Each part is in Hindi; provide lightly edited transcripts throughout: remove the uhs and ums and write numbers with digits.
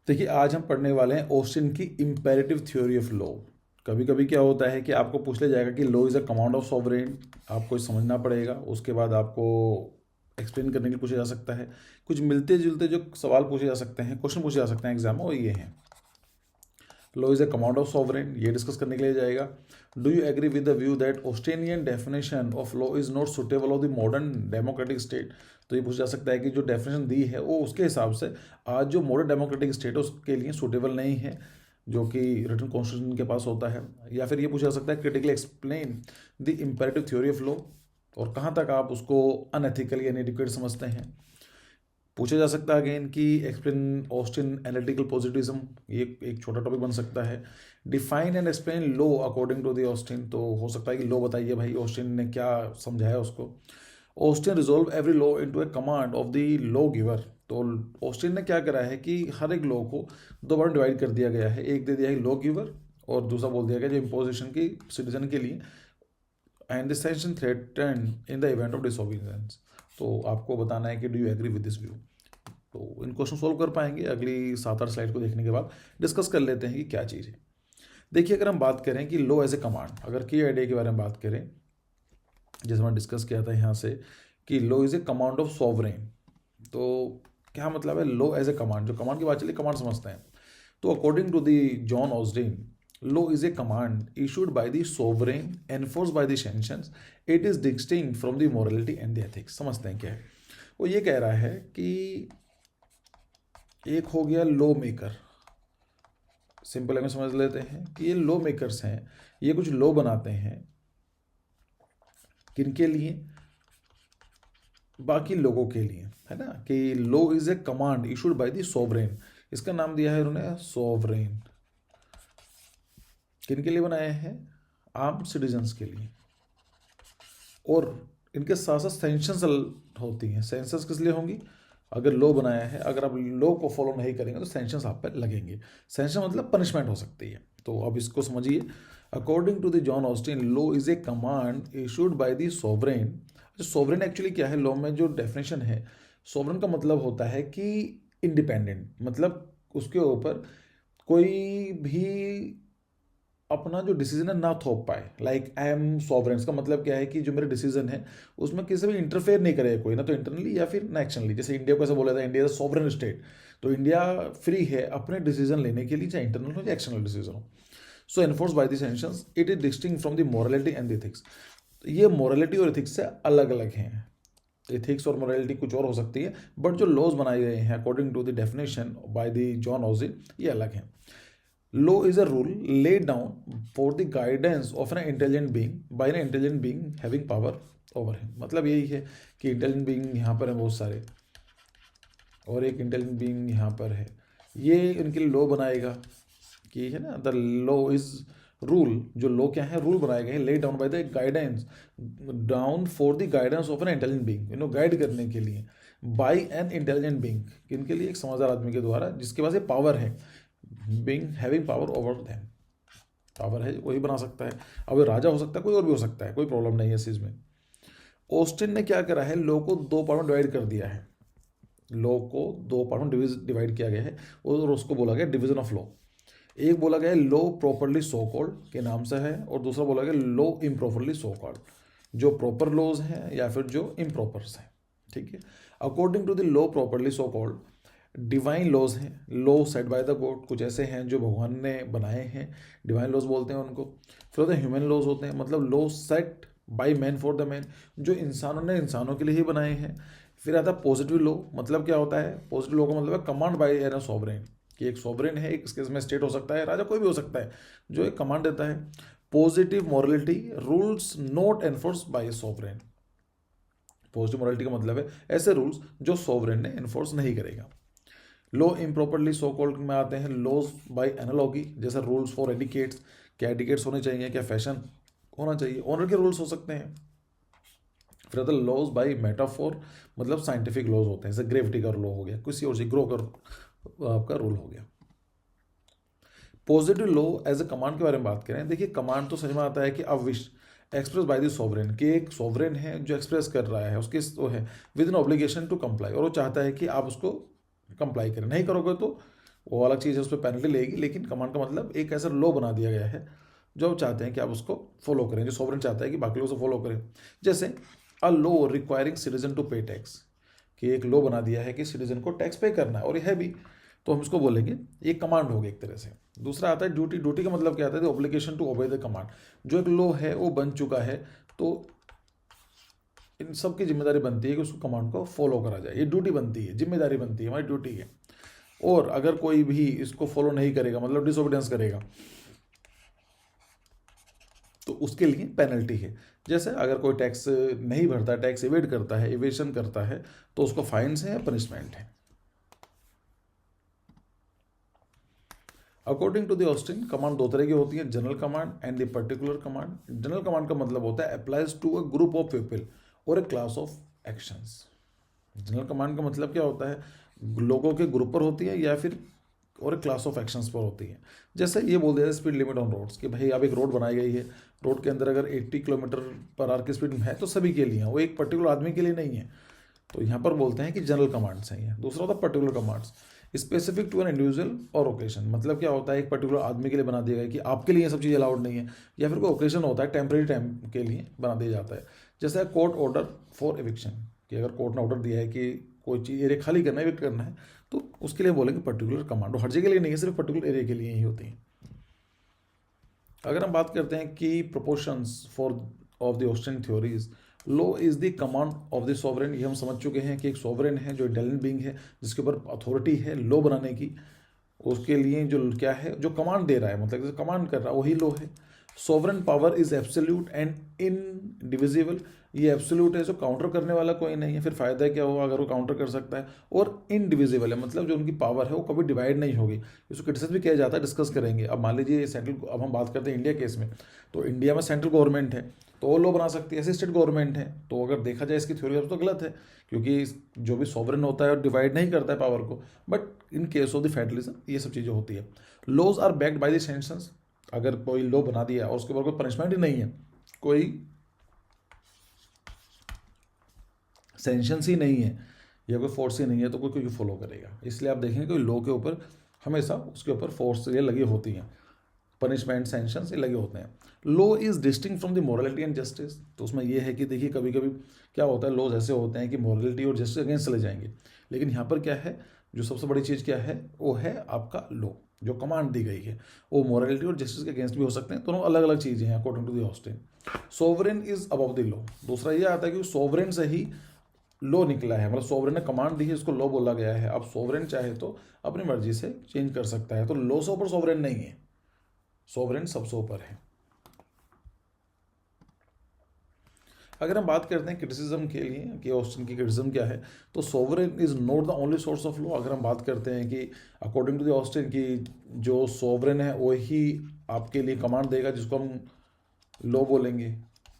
देखिए, आज हम पढ़ने वाले हैं ऑस्टिन की इम्पेरेटिव थ्योरी ऑफ लॉ। कभी कभी क्या होता है कि आपको पूछ लिया जाएगा कि law is a command of sovereign. आपको समझना पड़ेगा, उसके बाद आपको एक्सप्लेन करने के लिए पूछा जा सकता है। कुछ मिलते जुलते जो सवाल पूछे जा सकते हैं, क्वेश्चन पूछे जा सकते हैं एग्जाम में, वो ये हैं। Law is a command of sovereign, ये डिस्कस करने के लिए जाएगा। Do you agree with the view that Australian definition of law is not suitable of the modern democratic state? तो ये पूछा जा सकता है कि जो डेफिनेशन दी है वो उसके हिसाब से आज जो मॉडर्न डेमोक्रेटिक स्टेट है उसके लिए सुटेबल नहीं है, जो कि रिटन कॉन्स्टिट्यूशन के पास होता है। या फिर ये पूछा जा सकता है critically explain the imperative theory of law, और कहाँ तक आप उसको अनएथिकल या इनएडिक्वेट समझते हैं। पूछा जा सकता है अगेन कि एक्सप्लेन ऑस्टिन एनालिटिकल पॉजिटिविज्म, ये एक छोटा टॉपिक बन सकता है। Define and explain law according to the Austin, तो हो सकता है कि लॉ बताइए भाई ऑस्टिन ने क्या समझाया उसको। Austin resolve every law into A command of the law giver, तो ऑस्टिन ने क्या करा है कि हर एक लॉ को दो बार डिवाइड कर दिया गया है। एक दे दिया है लॉ गिवर और दूसरा बोल दिया गया जो इम्पोजिशन की सिटीजन के लिए, and the sanction threaten in the event of disobedience. तो आपको बताना है कि do you agree with this view. तो इन क्वेश्चन सोल्व कर पाएंगे अगली 7-8 स्लाइड को देखने के बाद। डिस्कस कर लेते हैं कि क्या चीज़ है। देखिए, अगर हम बात करें कि लॉ एज ए कमांड, अगर की आइडिया के बारे में बात करें, जैसे मैंने डिस्कस किया था यहाँ से कि law is a command of sovereign, तो क्या मतलब है लॉ एज ए कमांड? जो कमांड की बात चली, कमांड समझते हैं। तो according to the John Austin, law is a command issued by the sovereign enforce by the sanctions, it is distinct from the morality and the ethics. समझते हैं क्या है वो। ये कह रहा है कि एक हो गया लॉ मेकर, सिंपल लैंग्वेज समझ लेते हैं कि ये लॉ मेकर्स हैं, ये कुछ लॉ बनाते हैं किनके लिए? बाकी लोगों के लिए, है ना। कि law is a command issued by the sovereign, इसका नाम दिया है उन्होंने सोवरेन। किनके लिए बनाए हैं? आम सिटीजन्स के लिए। और इनके साथ साथ सेंशंस होती हैं। सेंशंस किस लिए होंगी? अगर लॉ बनाया है, अगर आप लॉ को फॉलो नहीं करेंगे तो सेंशंस आप पर लगेंगे। सेंशन मतलब पनिशमेंट हो सकती है। तो अब इसको समझिए। According to the John Austin, law is a command issued by the sovereign. Sovereign actually क्या है? लॉ में जो डेफिनेशन है, सोवरेन का मतलब होता है कि इंडिपेंडेंट, मतलब उसके ऊपर कोई भी अपना जो डिसीजन है ना थोप पाए। लाइक आई एम सॉवरेन का मतलब क्या है कि जो मेरे डिसीजन है उसमें किसी भी इंटरफेयर नहीं करेगा कोई, ना तो इंटरनली या फिर ना एक्सटर्नली। जैसे इंडिया को ऐसा बोला था, इंडिया इज सॉवरेन स्टेट, तो इंडिया फ्री है अपने डिसीजन लेने के लिए, चाहे इंटरनल हो या एक्सटर्नल डिसीजन हो। So enforce by the sanctions, it is distinct from the morality and the ethics. ये मोरालिटी और एथिक्स से अलग अलग हैं। एथिक्स और मोरालिटी कुछ और हो सकती है, बट जो लॉज बनाए गए हैं according to the definition by the John Austin, ये अलग हैं। Law is a rule laid down for the guidance of an intelligent being by an intelligent being having power over him। मतलब यही है कि इंटेलिजेंट बीइंग यहाँ पर है बहुत सारे, और एक इंटेलिजेंट बीइंग यहाँ पर है, ये इनके लिए लॉ बनाएगा कि, है ना। द लॉ इज रूल, जो लॉ क्या है? रूल बनाए गए lay down by the guidance, down for the guidance of an intelligent being, guide करने के लिए, बाय एन इंटेलिजेंट बीइंग, किनके लिए? एक समझदार आदमी के द्वारा, जिसके पास ये पावर है। Being having power over them, power है वही बना सकता है। अब ये राजा हो सकता है, कोई और भी हो सकता है, कोई प्रॉब्लम नहीं है इस चीज़ में। ऑस्टिन ने क्या करा है? लॉ को दो पार्ट में डिवाइड कर दिया है। लॉ को दो पार्ट में डिवाइड किया गया है, और उसको बोला गया डिवीजन ऑफ लॉ। एक बोला गया लॉ प्रॉपरली सो कॉल्ड के नाम से है, और दूसरा बोला गया लॉ इम्प्रॉपरली सो कॉल्ड, जो प्रॉपर लॉज हैं या फिर जो इम्प्रॉपर्स हैं। ठीक है। According to the law properly so called, divine laws हैं, law set by the God, कुछ ऐसे हैं जो भगवान ने बनाए हैं, डिवाइन लॉज बोलते हैं उनको। फिर होते हैं ह्यूमन लॉज, होते हैं मतलब law set by man for the man, जो इंसानों ने इंसानों के लिए ही बनाए हैं। फिर आता है पॉजिटिव लॉ, मतलब क्या होता है? पॉजिटिव लॉ का मतलब है कमांड बाय एन सॉवरेन, कि एक सॉवरेन है, एक इसके में स्टेट हो सकता है, राजा कोई भी हो सकता है, जो एक कमांड देता है। Positive morality, rules not enforce by sovereign. Positive morality का मतलब है ऐसे रूल्स जो सॉवरेन ने एनफोर्स नहीं करेगा। लॉ इम्प्रॉपरली सो कॉल्ड में आते हैं लॉज बाय एनालॉगी, जैसे रूल्स फॉर एडिकेट्स, क्या एडिकेट्स होने चाहिए, क्या फैशन होना चाहिए, ऑनर के रूल्स हो सकते हैं। फिर आता है लॉज बाय मेटाफोर, मतलब साइंटिफिक लॉज होते हैं, जैसे ग्रेविटी का लॉ हो गया, किसी और चीज ग्रो कर आपका रूल हो गया। Positive law as a command के बारे में बात करें, देखिए कमांड तो समझ में आता है कि अब wish express bye the sovereign, कि एक सोवरेन है जो एक्सप्रेस कर रहा है, उसकी वो है within obligation to comply, और वो चाहता है कि आप उसको कंप्लाई करें, नहीं करोगे तो वो अलग चीज़ है, उस पर पेनल्टी लेगी, लेकिन कमांड का मतलब एक ऐसा लॉ बना दिया गया है जो चाहते हैं कि आप उसको फॉलो करें, जो सॉवरेन चाहता है कि बाकी लोग उसे फॉलो करें। जैसे a law requiring citizen to pay tax, कि एक लॉ बना दिया है कि सिटीजन को टैक्स पे करना है, और यह भी, तो हम इसको बोलेंगे ये कमांड होगी एक तरह से। दूसरा आता है ड्यूटी। ड्यूटी का मतलब क्या आता है? Obligation to obey the command. जो एक लॉ है वो बन चुका है, तो इन सब की जिम्मेदारी बनती है कि उसको कमांड को फॉलो करा जाए। ये ड्यूटी बनती है, जिम्मेदारी बनती है, हमारी ड्यूटी है। और अगर कोई भी इसको फॉलो नहीं करेगा, मतलब डिसोबीडियंस करेगा, तो उसके लिए पेनल्टी है। जैसे अगर कोई टैक्स नहीं भरता, टैक्स इवेड करता है, इवेशन करता है, तो उसको फाइन्स है या पनिशमेंट है। According to the Austin, command दो तरह की होती है, general command and the particular command. General command का मतलब होता है applies to a group of people और a class of actions. General command का मतलब क्या होता है? लोगों के ग्रुप पर होती है या फिर और एक क्लास ऑफ एक्शंस पर होती है। जैसे ये बोल दिया स्पीड लिमिट ऑन रोड्स, कि भाई अब एक रोड बनाई गई है, रोड के अंदर अगर 80 किलोमीटर पर आवर की स्पीड है तो सभी के लिए है, वो एक पर्टिकुलर आदमी के लिए नहीं है। तो यहाँ पर बोलते हैं कि जनरल कमांड्स हैं ये। दूसरा होता है particular commands, specific to an individual और ओकेशन। मतलब क्या होता है? एक पर्टिकुलर आदमी के लिए बना दिया गया कि आपके लिए ये सब चीज़ अलाउड नहीं है, या फिर कोई ओकेशन होता है, टेम्परेरी टाइम के लिए बना दिया जाता है। जैसे कोर्ट ऑर्डर फॉर एविक्शन, कि अगर कोर्ट ने ऑर्डर दिया है कि कोई चीज़ एरिया खाली करना है, एविक्ट करना है, तो उसके लिए बोलेंगे पर्टिकुलर कमांड। हर जगह के लिए नहीं है, सिर्फ पर्टिकुलर एरिया के लिए ही होती है। अगर हम बात करते हैं कि proportions for of the Austin theories, law is the command of the sovereign. ये हम समझ चुके हैं कि एक सॉवरेन है जो इंटेलिजेंट बीइंग है, जिसके ऊपर अथॉरिटी है लॉ बनाने की। उसके लिए जो क्या है, जो कमांड दे रहा है, मतलब जैसे कमांड कर रहा है, वही लॉ है। Sovereign power is absolute and indivisible. ये एब्सोल्यूट है, जो काउंटर करने वाला कोई नहीं है। फिर फायदा क्या हुआ अगर वो काउंटर कर सकता है। और इनडिविजिबल है, मतलब जो उनकी पावर है वो कभी डिवाइड नहीं होगी। इसको क्रिटिसाइज भी किया जाता है, डिस्कस करेंगे। अब मान लीजिए सेंट्रल, अब हम बात करते हैं इंडिया केस में, तो इंडिया में सेंट्रल गवर्नमेंट है तो वो लॉ बना सकती है, ऐसे स्टेट गवर्नमेंट है। तो अगर देखा जाए इसकी थ्योरी तो गलत है, क्योंकि जो भी सॉवरेन होता है डिवाइड नहीं करता है पावर को। But in case of the federalism ये सब चीज़ें होती है। Laws are backed by the sanctions. अगर कोई लॉ बना दिया और उसके ऊपर कोई पनिशमेंट ही नहीं है, कोई सैंक्शंस ही नहीं है या कोई फोर्स ही नहीं है, तो कोई कोई फॉलो करेगा। इसलिए आप देखेंगे कि लॉ के ऊपर हमेशा उसके ऊपर फोर्स ये लगी होती हैं, पनिशमेंट सैंक्शंस ये लगे होते हैं। Law is distinct from the morality and justice. तो उसमें यह है कि देखिए कभी कभी क्या होता है, लॉज ऐसे होते हैं कि मोरालिटी और जस्टिस अगेंस्ट चले जाएंगे, लेकिन यहाँ पर क्या है, जो सबसे बड़ी चीज़ क्या है, वो है आपका लॉ। जो कमांड दी गई है वो मोरालिटी और जस्टिस के अगेंस्ट भी हो सकते हैं। दोनों अलग अलग चीज़ें हैं according to the Austin. Sovereign is above the law. दूसरा ये आता है कि सोवरेन से ही लॉ निकला है, मतलब सोवरेन ने कमांड दी है, इसको लॉ बोला गया है। अब सोवरेन चाहे तो अपनी मर्जी से चेंज कर सकता है, तो लॉ से ऊपर सोवरेन नहीं है, सोवरेन सबसे ऊपर है। अगर हम बात करते हैं क्रिटिसिज्म के लिए कि ऑस्टिन की क्रिटिसिज्म क्या है, तो sovereign is not the only source of law. अगर हम बात करते हैं कि अकॉर्डिंग टू द ऑस्टिन की जो सोवरेन है वही आपके लिए कमांड देगा, जिसको हम लॉ बोलेंगे,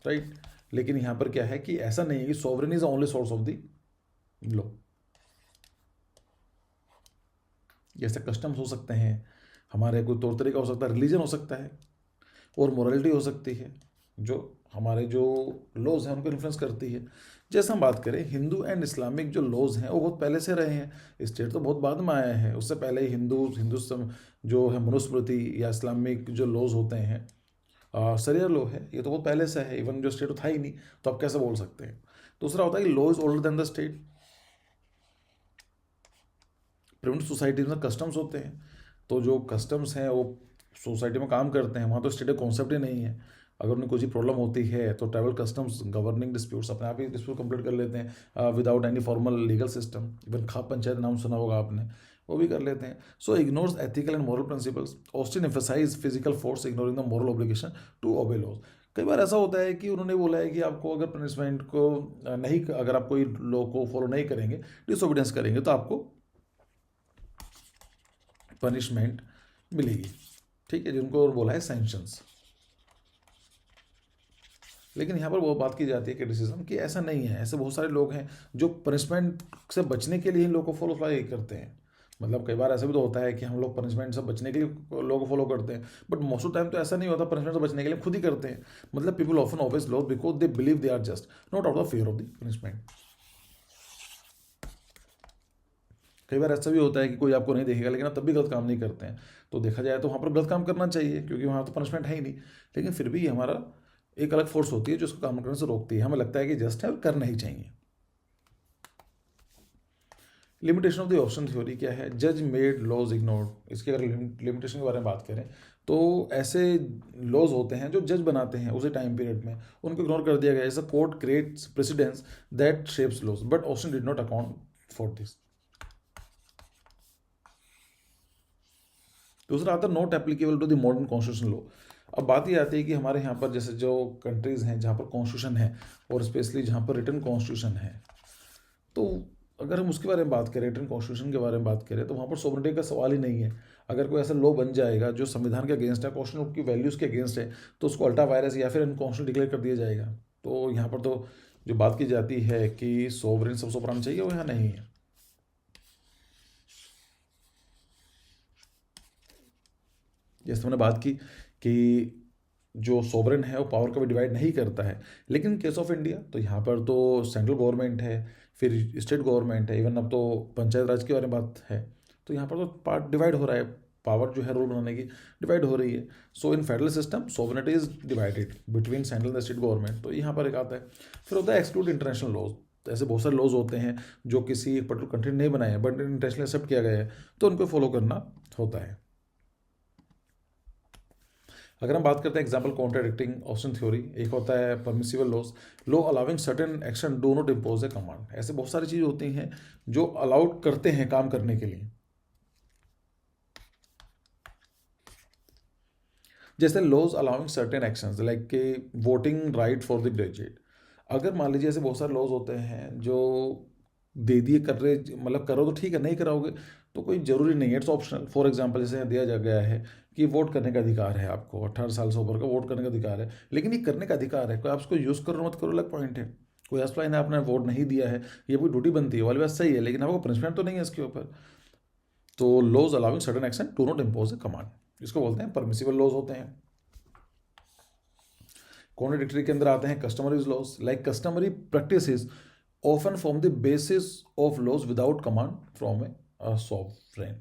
राइट। लेकिन यहाँ पर क्या है कि ऐसा नहीं है कि sovereign is the only source of the law. जैसे कस्टम्स हो सकते हैं, हमारे कोई तौर तरीका हो सकता है, रिलीजन हो सकता है, और मोरालिटी हो सकती है, जो हमारे जो लॉज हैं उनको इन्फ्लुएंस करती है। जैसे हम बात करें हिंदू एंड इस्लामिक जो लॉज हैं वो बहुत पहले से रहे हैं। स्टेट तो बहुत बाद में आया है, उससे पहले ही हिंदुस्तान जो है मनुस्मृति या इस्लामिक जो लॉज होते हैं, शरिया लॉ है, ये तो बहुत पहले से है। इवन जो स्टेट तो था ही नहीं, तो आप कैसे बोल सकते हैं। दूसरा होता है कि law is older than the state. Primitive societies में कस्टम्स होते हैं, तो जो कस्टम्स हैं वो सोसाइटी में काम करते हैं, वहाँ तो स्टेट कॉन्सेप्ट ही नहीं है। अगर उन्हें कोई प्रॉब्लम होती है तो ट्रैवल कस्टम्स गवर्निंग डिस्प्यूट्स अपने आप ही डिस्प्यूट कंप्लीट कर लेते हैं without any formal legal system. Even khap panchayat नाम सुना होगा आपने, वो भी कर लेते हैं। So ignores ethical and moral principles. Austin emphasize physical force ignoring the moral obligation to obey laws. कई बार ऐसा होता है कि उन्होंने बोला है कि आपको अगर पनिशमेंट को नहीं, अगर आप कोई लॉ को फॉलो नहीं करेंगे, डिसोबीडियंस करेंगे, तो आपको पनिशमेंट मिलेगी, ठीक है, जिनको बोला है सैंक्शंस। लेकिन यहाँ पर वो बात की जाती है क्रिटिसिज्म कि ऐसा नहीं है। ऐसे बहुत सारे लोग हैं जो पनिशमेंट से बचने के लिए इन लोगों को फॉलो करते हैं। मतलब कई बार ऐसा भी तो होता है कि हम लोग पनिशमेंट से बचने के लिए लोगों को फॉलो करते हैं, बट मोस्ट ऑफ टाइम तो ऐसा नहीं होता, पनिशमेंट से बचने के लिए खुद ही करते हैं। मतलब people often obvious laws because they believe they are just, not out of fear of the punishment. कई बार ऐसा भी होता है कि कोई आपको नहीं देखेगा लेकिन आप तब भी गलत काम नहीं करते हैं, तो देखा जाए तो वहाँ पर गलत काम करना चाहिए क्योंकि वहाँ तो पनिशमेंट है ही नहीं, लेकिन फिर भी हमारा एक अलग फोर्स होती है जो उसको काम करने से रोकती है, हमें लगता है कि जस्ट है और करना ही चाहिए। Limitation of the option theory क्या है? जज मेड लॉज इग्नोर्ड। इसकी अगर लिमिटेशन के बारे में बात करें तो ऐसे लॉज होते हैं जो जज बनाते हैं उसी टाइम पीरियड में, उनको इग्नोर कर दिया गया। As a court creates precedents that shapes laws but ऑप्शन did not account for this. दूसरा आता है not applicable to the modern constitution law. अब बात ये आती है कि हमारे यहाँ पर जैसे जो कंट्रीज़ हैं जहाँ पर कॉन्स्टिट्यूशन है और स्पेशली जहाँ पर रिटन कॉन्स्टिट्यूशन है, तो अगर हम उसके बारे में बात करें, रिटन कॉन्स्टिट्यूशन के बारे में बात करें, तो वहाँ पर सॉवरेनिटी का सवाल ही नहीं है। अगर कोई ऐसा लॉ बन जाएगा जो संविधान के अगेंस्ट है, कॉन्स्टिट्यूशन की वैल्यूज़ के अगेंस्ट है, तो उसको अल्टा वायरस या फिर अनकॉन्स्टिट्यूशनल डिक्लेयर कर दिया जाएगा। तो यहाँ पर तो जो बात की जाती है कि सॉवरेन सबसे ऊपर आना चाहिए, वो यहाँ नहीं है। जैसे हमने बात की कि जो सॉवरेन है वो पावर का भी डिवाइड नहीं करता है, लेकिन केस ऑफ इंडिया तो यहाँ पर तो सेंट्रल गवर्नमेंट है, फिर स्टेट गवर्नमेंट है, इवन अब तो पंचायत राज के बारे में बात है, तो यहाँ पर तो पार्ट डिवाइड हो रहा है, पावर जो है रूल बनाने की डिवाइड हो रही है। So in federal system sovereignty is divided between central and state government, तो यहाँ पर एक आता है। फिर होता है एक्सक्लूड इंटरनेशनल लॉज। तो ऐसे बहुत सारे लॉज होते हैं जो किसी पर्टिकुलर कंट्री ने नहीं बनाए हैं बट इंटरनेशनल एक्सेप्ट किया गया है, तो उनको फॉलो करना होता है। अगर हम बात करते हैं एग्जाम्पल कॉन्ट्राडिक्टिंग ऑप्शन थ्योरी, एक होता है permissible laws, law allowing certain action do not impose a command. ऐसे बहुत सारी चीज़ें होती हैं जो अलाउड करते हैं काम करने के लिए, जैसे laws allowing certain actions like के voting right for the graduate. अगर मान लीजिए ऐसे बहुत सारे लॉज होते हैं जो दे दिए कर रहे, मतलब करो तो ठीक है, नहीं कराओगे तो कोई ज़रूरी नहीं है, इट्स ऑप्शनल। फॉर एग्जांपल जैसे दिया जा गया है कि वोट करने का अधिकार है आपको, 18 साल से ऊपर का वोट करने का अधिकार है, लेकिन ये करने का अधिकार है, कोई आप उसको यूज़ करो मत करो अलग पॉइंट है। कोई एस्प्लाइन है, आपने वोट नहीं दिया है, ये कोई ड्यूटी बनती है वाली बात सही है, लेकिन आपको पनिशमेंट तो नहीं है इसके ऊपर। तो laws allowing certain action do not impose a command, इसको बोलते हैं परमिसिबल लॉज होते हैं। कॉन्ट्राडिक्टरी के अंदर आते हैं customaries laws, like customary practices often form the basis of laws without command from a sovereign.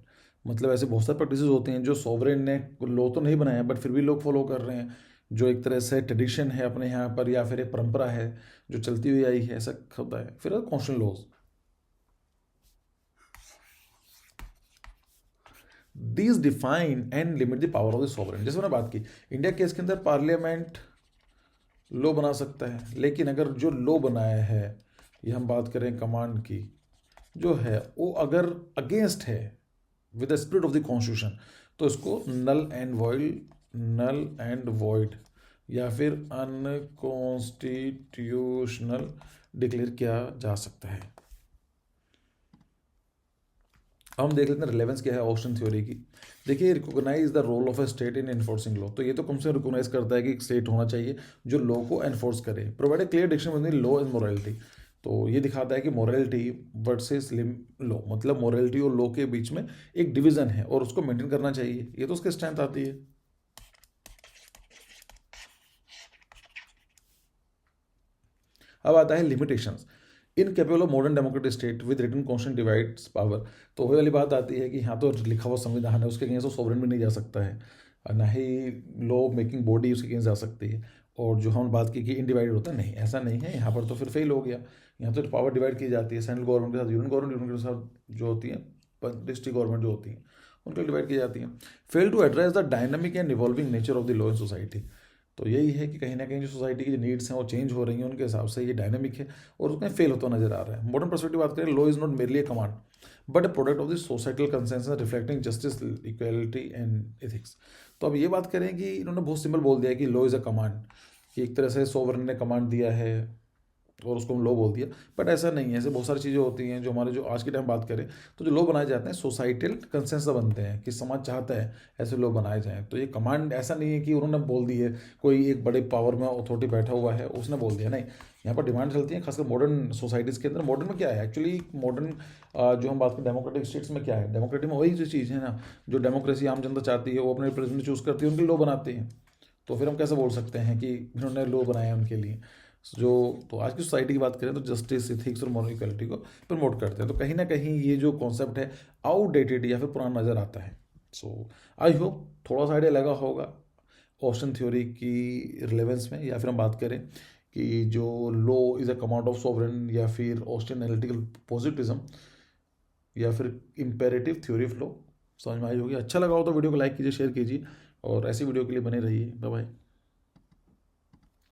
मतलब ऐसे बहुत सारे प्रैक्टिसेस होते हैं जो सॉवरेन ने लॉ तो नहीं बनाया बट फिर भी लोग फॉलो कर रहे हैं, जो एक तरह से ट्रेडिशन है अपने यहाँ पर या फिर एक परंपरा है जो चलती हुई आई है, ऐसा होता है। फिर constitutional laws, these define and limit the power of the sovereign. जैसे मैंने बात की इंडिया केस के अंदर पार्लियामेंट लॉ बना सकता है, लेकिन अगर जो लॉ बनाया है, ये हम बात करें कमांड की, जो है वो अगर अगेंस्ट है with the spirit of the constitution, तो इसको नल एंड वॉइड या फिर अनकॉन्स्टिट्यूशनल डिक्लेयर किया जा सकता है। हम देख लेते हैं रिलेवेंस क्या है ऑप्शन थ्योरी की। देखिए recognize the role of a state in enforcing law, तो ये तो कम से कम रिकॉग्नाइज करता है कि एक स्टेट होना चाहिए जो लॉ को एनफोर्स करे। Provide a clear dictionary between law and morality, तो ये दिखाता है कि मोरालिटी वर्सेस लॉ, मतलब मोरालिटी और लॉ के बीच में एक डिवीजन है और उसको मेंटेन करना चाहिए, ये तो उसकी स्ट्रेंथ आती है। अब आता है limitations, incapable of modern democratic state with written constitution divides power. तो वही वाली बात आती है कि यहाँ तो लिखा हुआ संविधान है, उसके अगेंस्ट तो सॉवरेन भी नहीं जा सकता है, ना ही लॉ मेकिंग बॉडी उसके अगेंस्ट जा सकती है। और जो हम बात की कि इनडिवाइडेड होता है, नहीं ऐसा नहीं है, यहाँ पर तो फिर फेल हो गया। यहाँ तो पावर डिवाइड की जाती है, सेंट्रल गवर्नमेंट के साथ यूनियन गवर्नमेंट, यूनियन के साथ जो होती है डिस्ट्रिक्ट गवर्नमेंट जो होती है उनको डिवाइड की जाती है। Fail to address the dynamic and evolving nature of the law in society, तो यही है कि कहीं ना कहीं जो सोसाइटी की जो नीड्स हैं वो चेंज हो रही हैं, उनके हिसाब से ये डायनामिक है और उसमें फेल होता नजर आ रहा है। मॉडर्न पर्सपेक्टिव बात करें, law is not merely A command but A product of the societal consensus reflecting justice, equality and ethics. तो अब ये बात करें कि इन्होंने बहुत सिंपल बोल दिया कि लॉ इज़ अ कमांड, कि एक तरह से सोवरेन ने कमांड दिया है और उसको हम लॉ बोल दिया, बट ऐसा नहीं है। ऐसे बहुत सारी चीज़ें होती हैं जो हमारे जो आज के टाइम बात करें तो जो लॉ बनाए जाते हैं सोसाइटल कंसेंसस बनते हैं कि समाज चाहता है ऐसे लॉ बनाए जाएं। तो ये कमांड ऐसा नहीं है कि उन्होंने बोल दी है, कोई एक बड़े पावर में अथॉरिटी बैठा हुआ है उसने बोल दिया, नहीं, यहाँ पर डिमांड चलती है खासकर मॉडर्न सोसाइटीज़ के अंदर। मॉडर्न में क्या है एक्चुअली, मॉडर्न जो हम बात करें डेमोक्रेटिक स्टेट्स में क्या है, डेमोक्रेटिक में वही जो चीज़ है ना, जो डेमोक्रेसी आम जनता चाहती है वो अपने रिप्रेजेंटेटिव चूज़ करती है, उनके लॉ बनाते हैं। तो फिर हम कैसे बोल सकते हैं कि इन्होंने लॉ बनाया उनके लिए। जो तो आज की सोसाइटी की बात करें तो जस्टिस, इथिक्स और मॉरल इक्वालिटी को प्रमोट करते हैं। तो कहीं ना कहीं ये जो कॉन्सेप्ट है आउटडेटेड या फिर पुराना नज़र आता है। सो आई होप थोड़ा सा आइडिया लगा होगा ऑस्टिन थ्योरी की रिलेवेंस में, या फिर हम बात करें कि जो law is a command of sovereign, या फिर ऑस्टिन एनालिटिकल पॉजिटिविज्म, या फिर इम्पेरेटिव थ्योरी ऑफ लॉ समझ में आई होगी। अच्छा लगा हो तो वीडियो को लाइक कीजिए, शेयर कीजिए, और ऐसी वीडियो के लिए बने रहिए। Bye bye.